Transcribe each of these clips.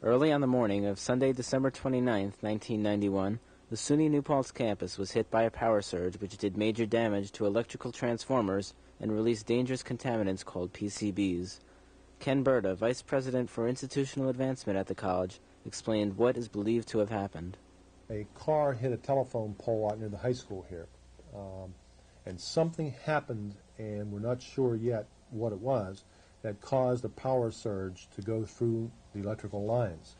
Early on the morning of Sunday, December 29, 1991, the SUNY New Paltz campus was hit by a power surge which did major damage to electrical transformers and released dangerous contaminants called PCBs. Ken Berta, Vice President for Institutional Advancement at the college, explained what is believed to have happened. A car hit a telephone pole out near the high school here, and something happened, and we're not sure yet what it was, that caused a power surge to go through the electrical lines.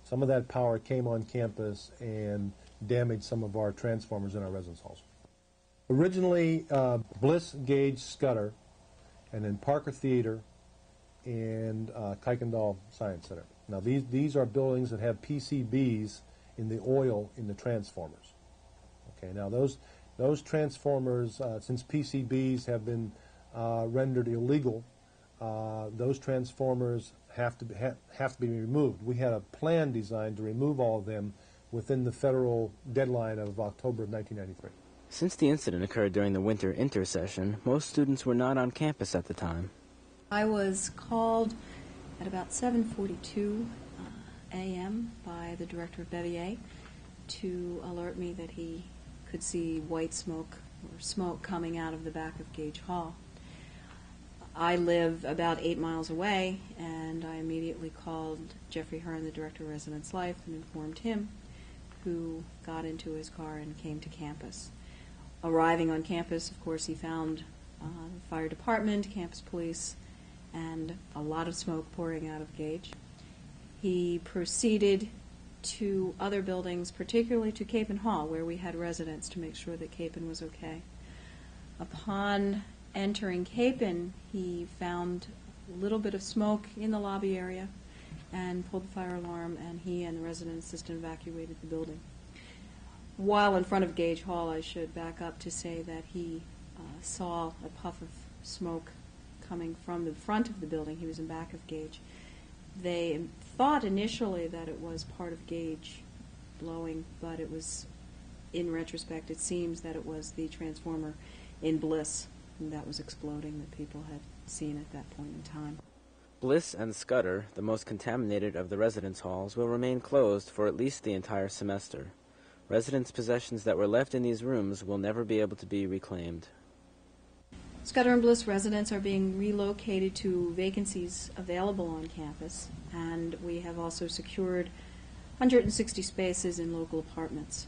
Some of that power came on campus and damaged some of our transformers in our residence halls. Originally, Bliss, Gage, Scudder, and then Parker Theater and Kuykendall Science Center. Now these are buildings that have PCBs in the oil in the transformers. Okay, now those transformers, since PCBs have been rendered illegal, those transformers have to be removed. We had a plan designed to remove all of them within the federal deadline of October of 1993. Since the incident occurred during the winter intersession, most students were not on campus at the time. I was called at about 7:42 a.m. by the director of Bevier to alert me that he could see white smoke or smoke coming out of the back of Gage Hall. I live about 8 miles away, and I immediately called Jeffrey Hearn, the director of Residence Life, and informed him, who got into his car and came to campus. Arriving on campus, of course, he found the fire department, campus police, and a lot of smoke pouring out of Gage. He proceeded to other buildings, particularly to Capon Hall, where we had residents, to make sure that Capon was okay. Upon entering Capon, he found a little bit of smoke in the lobby area and pulled the fire alarm, and he and the resident assistant evacuated the building. While in front of Gage Hall, I should back up to say that he saw a puff of smoke coming from the front of the building. He was in back of Gage. They thought initially that it was part of Gage blowing, but it was, in retrospect, it seems that it was the transformer in Bliss that was exploding that people had seen at that point in time. Bliss and Scudder, the most contaminated of the residence halls, will remain closed for at least the entire semester. Residents' possessions that were left in these rooms will never be able to be reclaimed. Scudder and Bliss residents are being relocated to vacancies available on campus, and we have also secured 160 spaces in local apartments,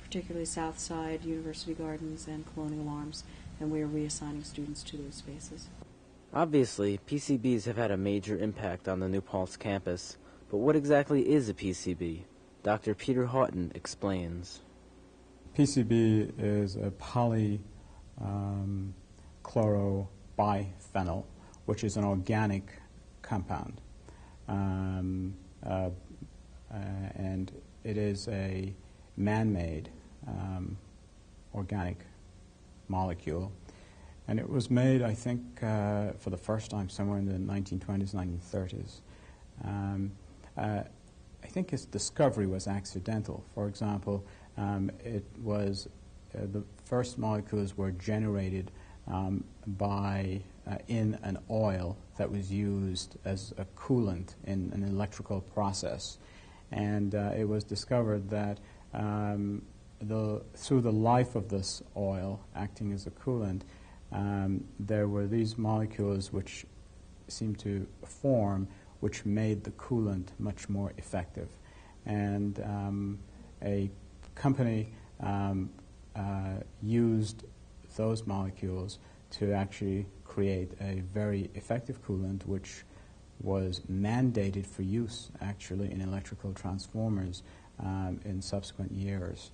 particularly Southside, University Gardens, and Colonial Arms, and we are reassigning students to those spaces. Obviously, PCBs have had a major impact on the New Paltz campus, but what exactly is a PCB? Dr. Peter Houghton explains. PCB is a polychlorophenol, which is an organic compound. And it is a man-made organic molecule. And it was made, I think, for the first time somewhere in the 1920s, 1930s. I think its discovery was accidental. For example, it was the first molecules were generated in an oil that was used as a coolant in an electrical process. And it was discovered that through the life of this oil acting as a coolant, there were these molecules which seemed to form, which made the coolant much more effective. And a company used those molecules to actually create a very effective coolant, which was mandated for use actually in electrical transformers in subsequent years.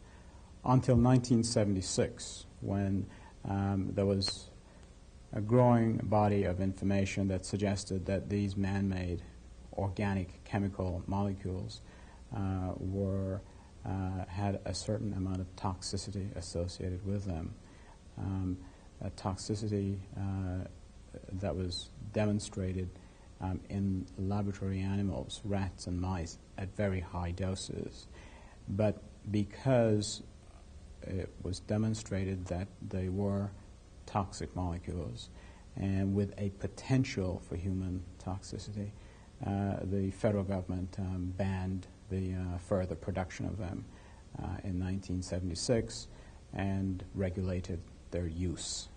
Until 1976, when there was a growing body of information that suggested that these man-made organic chemical molecules had a certain amount of toxicity associated with them. A toxicity that was demonstrated in laboratory animals, rats and mice, at very high doses. But because it was demonstrated that they were toxic molecules and with a potential for human toxicity, the federal government banned the further production of them in 1976 and regulated their use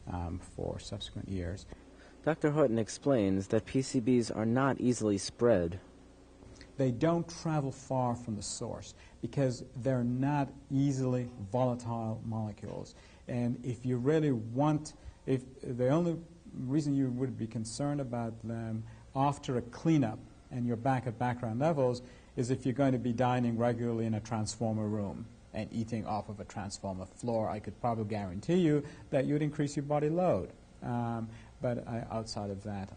for subsequent years. Dr. Horton explains that PCBs are not easily spread. They don't travel far from the source because they're not easily volatile molecules. And if you really want, if the only reason you would be concerned about them after a cleanup and you're back at background levels is if you're going to be dining regularly in a transformer room and eating off of a transformer floor. I could probably guarantee you that you'd increase your body load. But outside of that,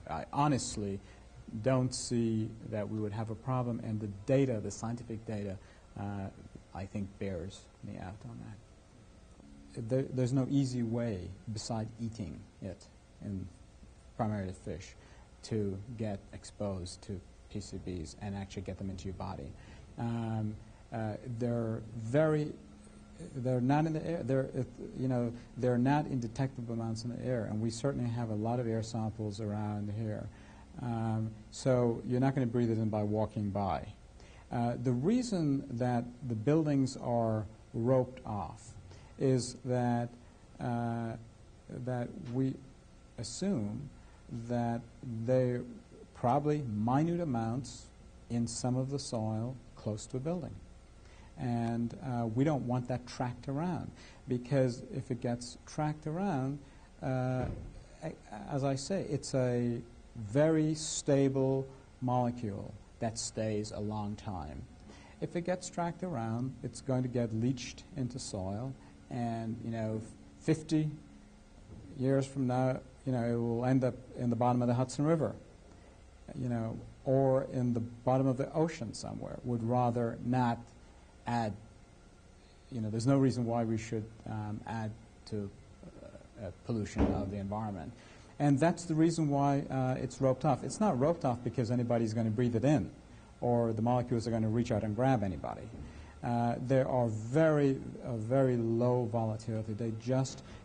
I honestly don't see that we would have a problem, and the data, the scientific data, I think bears me out on that. There's no easy way beside eating it, and primarily fish, to get exposed to PCBs and actually get them into your body. They're not in the air. They're not in detectable amounts in the air, and we certainly have a lot of air samples around here. So you're not going to breathe it in by walking by. The reason that the buildings are roped off is that we assume that they're probably minute amounts in some of the soil close to a building. And we don't want that tracked around, because if it gets tracked around, as I say, it's a very stable molecule that stays a long time. If it gets tracked around, it's going to get leached into soil, and 50 years from now, it will end up in the bottom of the Hudson River, or in the bottom of the ocean somewhere. Would rather not add, there's no reason why we should add to pollution of the environment. And that's the reason why it's roped off. It's not roped off because anybody's going to breathe it in or the molecules are going to reach out and grab anybody. They are very low volatility.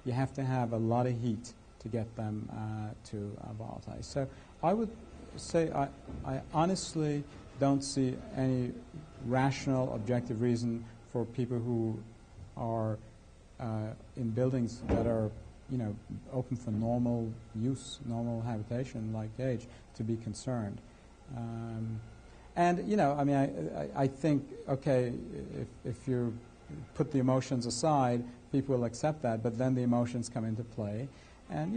You have to have a lot of heat to get them to volatilize. So I would say I honestly don't see any rational, objective reason for people who are in buildings that are, open for normal use, normal habitation like age, to be concerned. I think, okay, if you put the emotions aside, people will accept that, but then the emotions come into play, and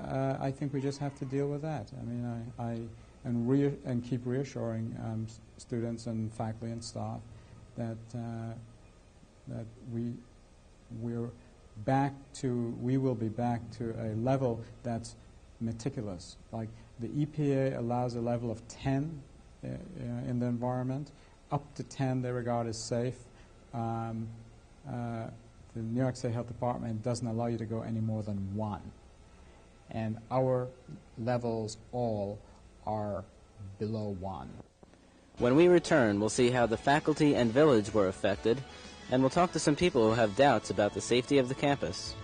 I think we just have to deal with that. And keep reassuring students and faculty and staff that we will be back to a level that's meticulous. Like the EPA allows a level of 10 in the environment. Up to 10 they regard as safe. The New York State Health Department doesn't allow you to go any more than 1. And our levels all are below 1. When we return, we'll see how the faculty and village were affected, and we'll talk to some people who have doubts about the safety of the campus.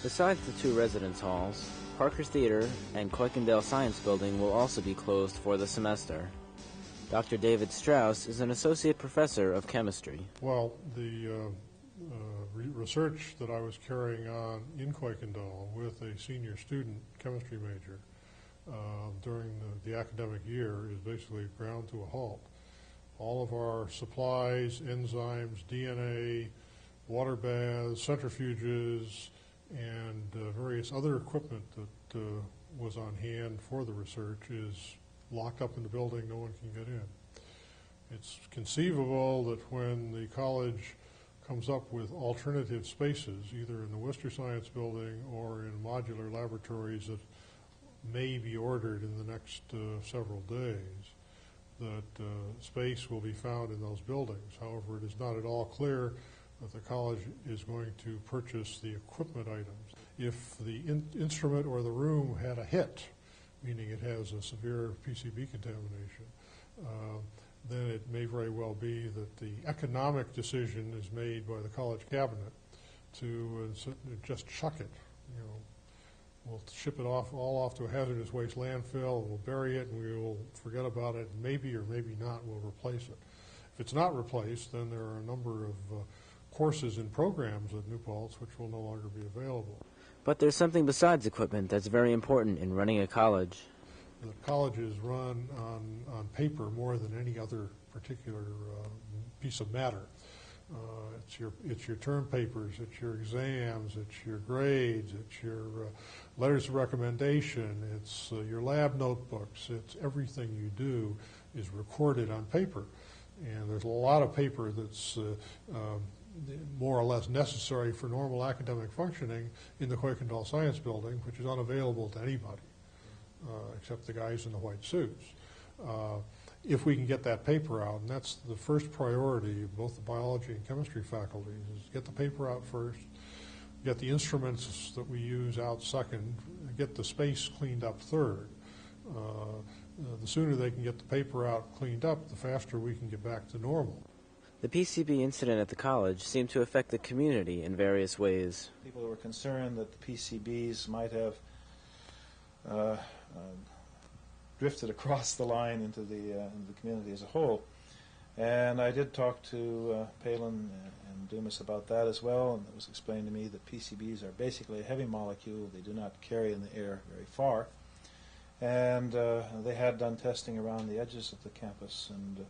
Besides the 2 residence halls, Parker Theater and Kuykendall Science Building will also be closed for the semester. Dr. David Strauss is an associate professor of chemistry. Well, the research that I was carrying on in Kuykendall with a senior student chemistry major during the academic year is basically ground to a halt. All of our supplies, enzymes, DNA, water baths, centrifuges, and various other equipment that was on hand for the research is locked up in the building. No one can get in. It's conceivable that when the college comes up with alternative spaces, either in the Worcester Science Building or in modular laboratories that may be ordered in the next several days, that space will be found in those buildings. However, it is not at all clear that the college is going to purchase the equipment items. If the instrument or the room had a hit, meaning it has a severe PCB contamination, then it may very well be that the economic decision is made by the college cabinet to just chuck it. We'll ship it all off to a hazardous waste landfill, and we'll bury it, and we will forget about it. Maybe or maybe not, we'll replace it. If it's not replaced, then there are a number of courses and programs at New Paltz which will no longer be available. But there's something besides equipment that's very important in running a college. The colleges run on paper more than any other particular piece of matter. It's your term papers, it's your exams, it's your grades, it's your letters of recommendation, it's your lab notebooks, it's everything you do is recorded on paper. And there's a lot of paper that's more or less necessary for normal academic functioning in the Kuykendall Science Building, which is unavailable to anybody except the guys in the white suits. If we can get that paper out, and that's the first priority of both the biology and chemistry faculties, is get the paper out first, get the instruments that we use out second, get the space cleaned up third. The sooner they can get the paper out cleaned up, the faster we can get back to normal. The PCB incident at the college seemed to affect the community in various ways. People were concerned that the PCBs might have drifted across the line into the community as a whole. And I did talk to Palin and Dumas about that as well, and it was explained to me that PCBs are basically a heavy molecule. They do not carry in the air very far. And they had done testing around the edges of the campus, and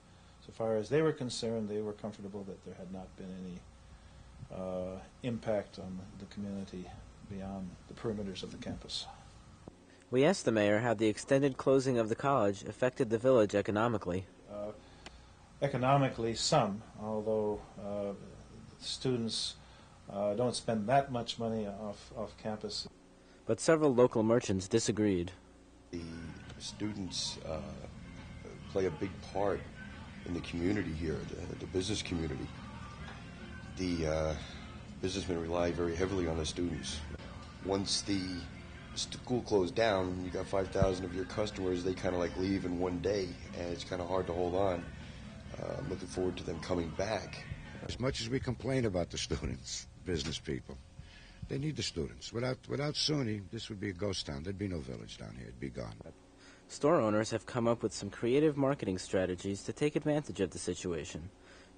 so far as they were concerned, they were comfortable that there had not been any impact on the community beyond the perimeters of the campus. We asked the mayor how the extended closing of the college affected the village economically. Economically, some, although students don't spend that much money off campus. But several local merchants disagreed. The students play a big part in the community here, the business community. The businessmen rely very heavily on the students. Once the school closed down, you got 5,000 of your customers, they kind of like leave in one day, and it's kind of hard to hold on. I'm looking forward to them coming back. As much as we complain about the students, business people, they need the students. Without SUNY, this would be a ghost town. There'd be no village down here. It'd be gone. Store owners have come up with some creative marketing strategies to take advantage of the situation.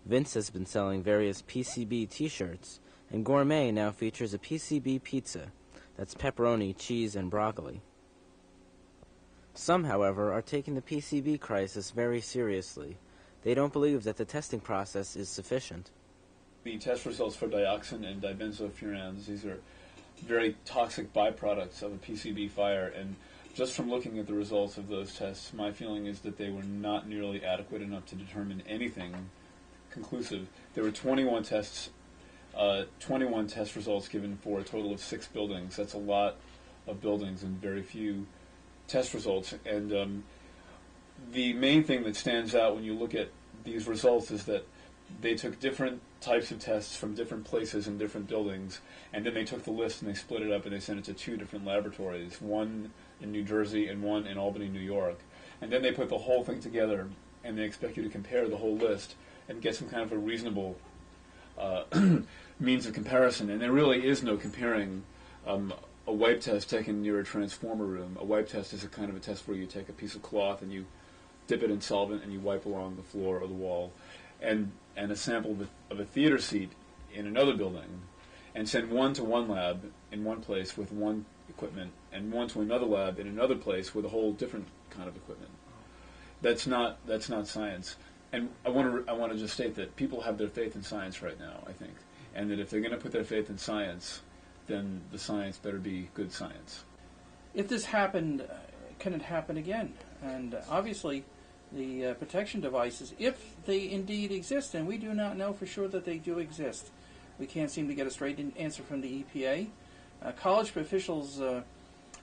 Vince has been selling various PCB t-shirts, and Gourmet now features a PCB pizza. That's pepperoni, cheese, and broccoli. Some, however, are taking the PCB crisis very seriously. They don't believe that the testing process is sufficient. The test results for dioxin and dibenzofurans, these are very toxic byproducts of a PCB fire, and just from looking at the results of those tests, my feeling is that they were not nearly adequate enough to determine anything conclusive. There were 21 tests, 21 test results given for a total of 6 buildings. That's a lot of buildings and very few test results. And the main thing that stands out when you look at these results is that they took different types of tests from different places in different buildings, and then they took the list and they split it up and they sent it to 2 different laboratories, one in New Jersey and one in Albany, New York. And then they put the whole thing together and they expect you to compare the whole list and get some kind of a reasonable means of comparison. And there really is no comparing a wipe test taken near a transformer room. A wipe test is a kind of a test where you take a piece of cloth and you dip it in solvent and you wipe along the floor or the wall, and a sample of a theater seat in another building, and send one to one lab in one place with one equipment, and one to another lab in another place with a whole different kind of equipment. That's not science. And I want to just state that people have their faith in science right now, I think, and that if they're going to put their faith in science, then the science better be good science. If this happened, can it happen again? And obviously, the protection devices, if they indeed exist, and we do not know for sure that they do exist. We can't seem to get a straight answer from the EPA. College officials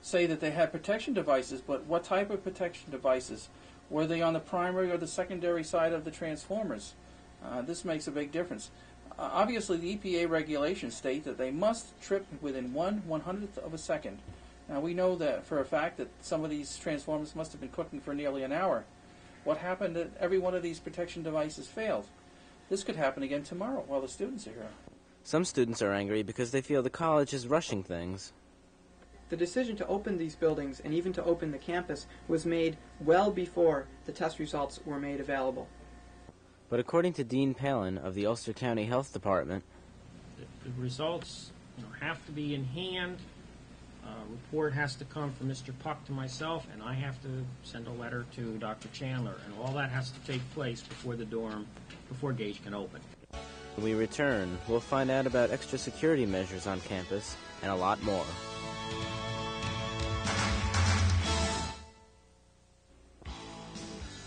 say that they had protection devices, but what type of protection devices? Were they on the primary or the secondary side of the transformers? This makes a big difference. Obviously, the EPA regulations state that they must trip within 1/100th of a second. Now, we know that for a fact that some of these transformers must have been cooking for nearly an hour. What happened that every one of these protection devices failed? This could happen again tomorrow while the students are here. Some students are angry because they feel the college is rushing things. The decision to open these buildings and even to open the campus was made well before the test results were made available. But according to Dean Palin of the Ulster County Health Department, the results have to be in hand. Report has to come from Mr. Puck to myself, and I have to send a letter to Dr. Chandler, and all that has to take place before before Gage can open. When we return, we'll find out about extra security measures on campus and a lot more.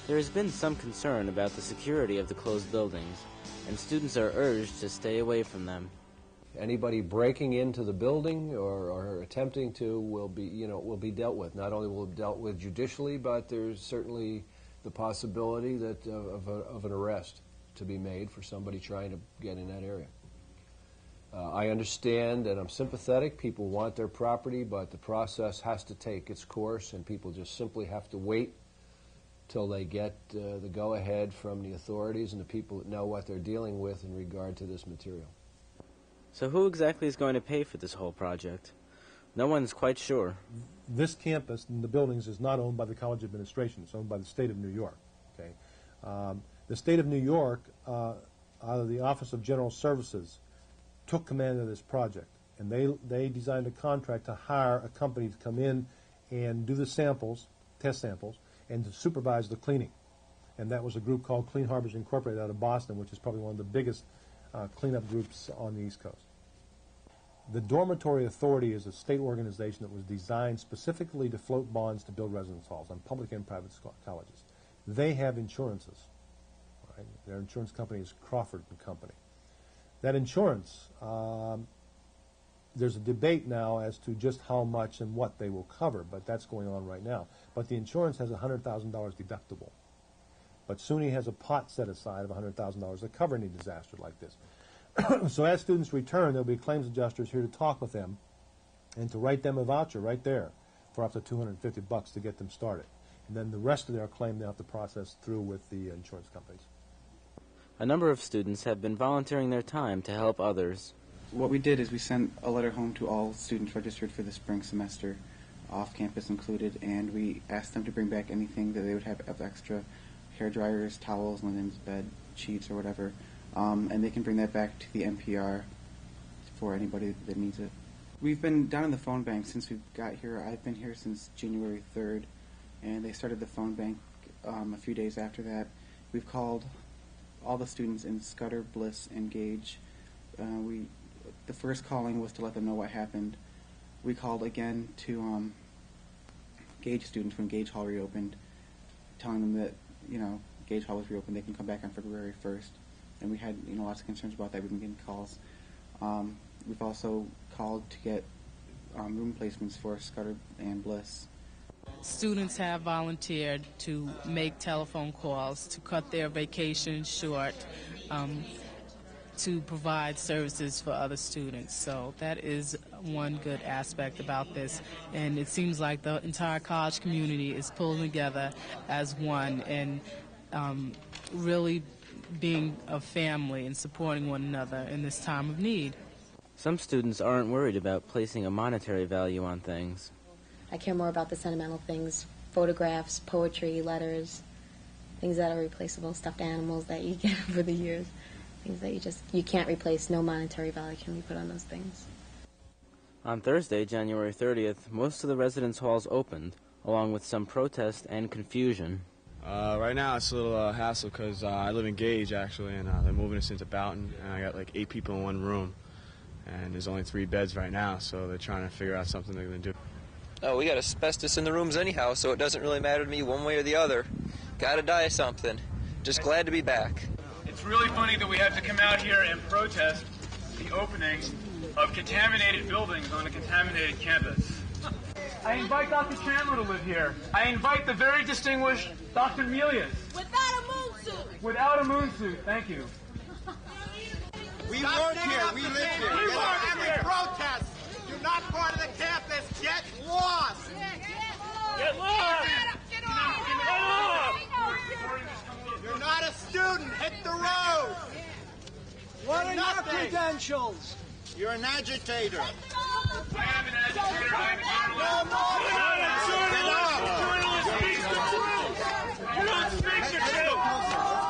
There has been some concern about the security of the closed buildings, and students are urged to stay away from them. Anybody breaking into the building or attempting to will be dealt with. Not only will it be dealt with judicially, but there's certainly the possibility that of an arrest to be made for somebody trying to get in that area. I understand and I'm sympathetic. People want their property, but the process has to take its course, and people just simply have to wait till they get the go-ahead from the authorities and the people that know what they're dealing with in regard to this material. So who exactly is going to pay for this whole project? No one's quite sure. This campus and the buildings is not owned by the college administration. It's owned by the state of New York. Okay, the state of New York, out of the Office of General Services, took command of this project, and they designed a contract to hire a company to come in and do the samples, test samples, and to supervise the cleaning. And that was a group called Clean Harbors Incorporated out of Boston, which is probably one of the biggest cleanup groups on the East Coast. The Dormitory Authority is a state organization that was designed specifically to float bonds to build residence halls on public and private colleges. They have insurances. Right? Their insurance company is Crawford & Company. That insurance, there's a debate now as to just how much and what they will cover, but that's going on right now. But the insurance has a $100,000 deductible. But SUNY has a pot set aside of $100,000 to cover any disaster like this. So as students return, there'll be claims adjusters here to talk with them and to write them a voucher right there for up to $250 to get them started. And then the rest of their claim they'll have to process through with the insurance companies. A number of students have been volunteering their time to help others. What we did is we sent a letter home to all students registered for the spring semester, off campus included, and we asked them to bring back anything that they would have of extra: hair dryers, towels, linens, bed sheets, or whatever, and they can bring that back to the NPR for anybody that needs it. We've been down in the phone bank since we got here. I've been here since January 3rd, and they started the phone bank a few days after that. We've called all the students in Scudder, Bliss, and Gage. The first calling was to let them know what happened. We called again to Gage students when Gage Hall reopened, telling them that Gage Hall was reopened, they can come back on February 1st. And we had lots of concerns about that. We've been getting calls. We've also called to get room placements for Scudder and Bliss. Students have volunteered to make telephone calls to cut their vacation short, to provide services for other students. So that is one good aspect about this. And it seems like the entire college community is pulling together as one and really being a family and supporting one another in this time of need. Some students aren't worried about placing a monetary value on things. I care more about the sentimental things: photographs, poetry, letters, things that are replaceable, stuffed animals that you get over the years, things that you can't replace. No monetary value can be put on those things. On Thursday, January 30th, most of the residence halls opened, along with some protest and confusion. Right now it's a little hassle because I live in Gage, actually, and they're moving us into Boughton, and I got like 8 people in one room, and there's only 3 beds right now, so they're trying to figure out something they're going to do. Oh, we got asbestos in the rooms anyhow, so it doesn't really matter to me one way or the other. Gotta die of something. Just glad to be back. It's really funny that we have to come out here and protest the opening of contaminated buildings on a contaminated campus. I invite Dr. Chandler to live here. I invite the very distinguished Dr. Melius. Without a moon suit. Without a moon suit, thank you. We work here, we live here. We work here. Protest. You're not part of the campus. Get lost. Get lost. Get off. You're not a student. Hit the road. What are your credentials? You're an agitator. I am an agitator. You don't speak the truth.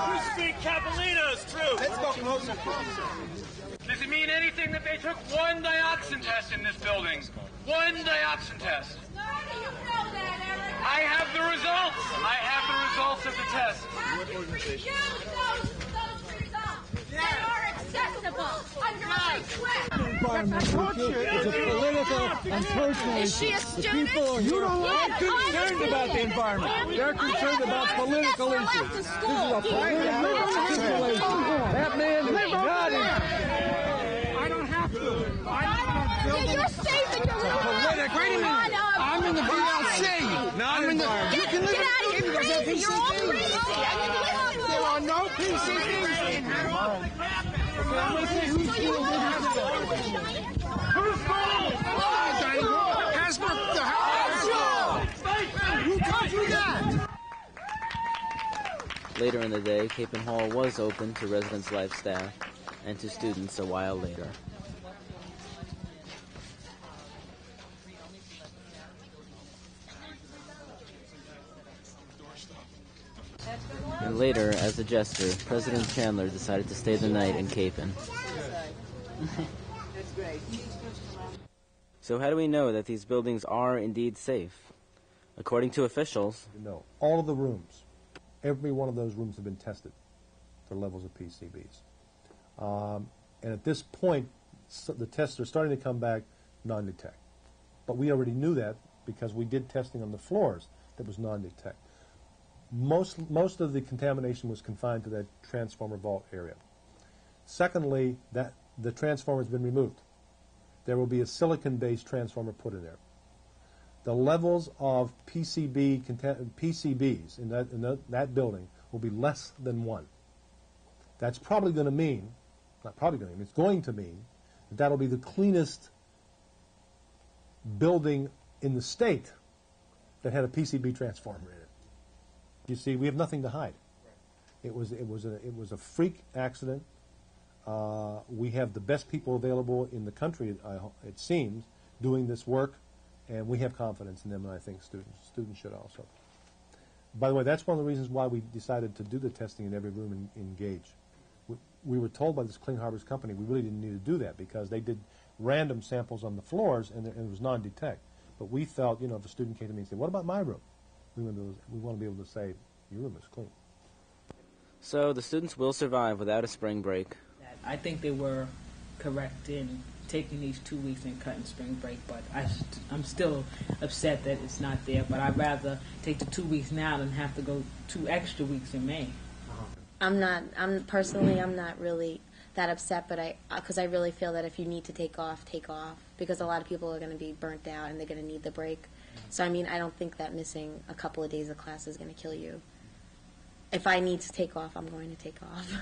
You speak Capolino's truth. Let's go closer. Does it mean anything that they took one dioxin test in this building? One dioxin test. I have the results. I have the results of the test. What organization? They are accessible under my sweat. It's a political and personal Is she a issue. student? The people You are don't not like concerned about the environment. They're concerned about political issues. This is a political situation. That man is not in. I don't have to. You're safe in your room. Political. Wait a minute. I'm in the VLC. Not in the. You can live Get out of here, crazy. You're all crazy. There are no PCBs in here. Okay, I'm going to say who's doing Who's fault? Who taught you that? Later in the day, Capon Hall was open to residence life staff and to students a while later. And later, as a gesture, President Chandler decided to stay the night in Capon. So how do we know that these buildings are indeed safe? According to officials, No. All of the rooms, every one of those rooms have been tested for levels of PCBs. And at this point, the tests are starting to come back non-detect. But we already knew that because we did testing on the floors that was non-detect. Most of the contamination was confined to that transformer vault area. Secondly, that the transformer has been removed. There will be a silicon-based transformer put in there. The levels of PCBs in that building will be less than 1. That's probably going to mean, not probably going to mean, it's going to mean that that'll be the cleanest building in the state that had a PCB transformer in it. You see, we have nothing to hide. It was a freak accident. We have the best people available in the country, it seems, doing this work, and we have confidence in them, and I think students should also. By the way, that's one of the reasons why we decided to do the testing in every room in Gage. We were told by this Clean Harbors company we really didn't need to do that because they did random samples on the floors and it was non-detect. But we felt, if a student came to me and said, "What about my room?" We want to be able to say, "Your room is clean." so the students will survive without a spring break. I think they were correct in taking these 2 weeks and cutting spring break, but I'm still upset that it's not there. But I'd rather take the 2 weeks now than have to go 2 extra weeks in May. I'm not really that upset, but because I really feel that if you need to take off, because a lot of people are going to be burnt out and they're going to need the break. So, I don't think that missing a couple of days of class is going to kill you. If I need to take off, I'm going to take off.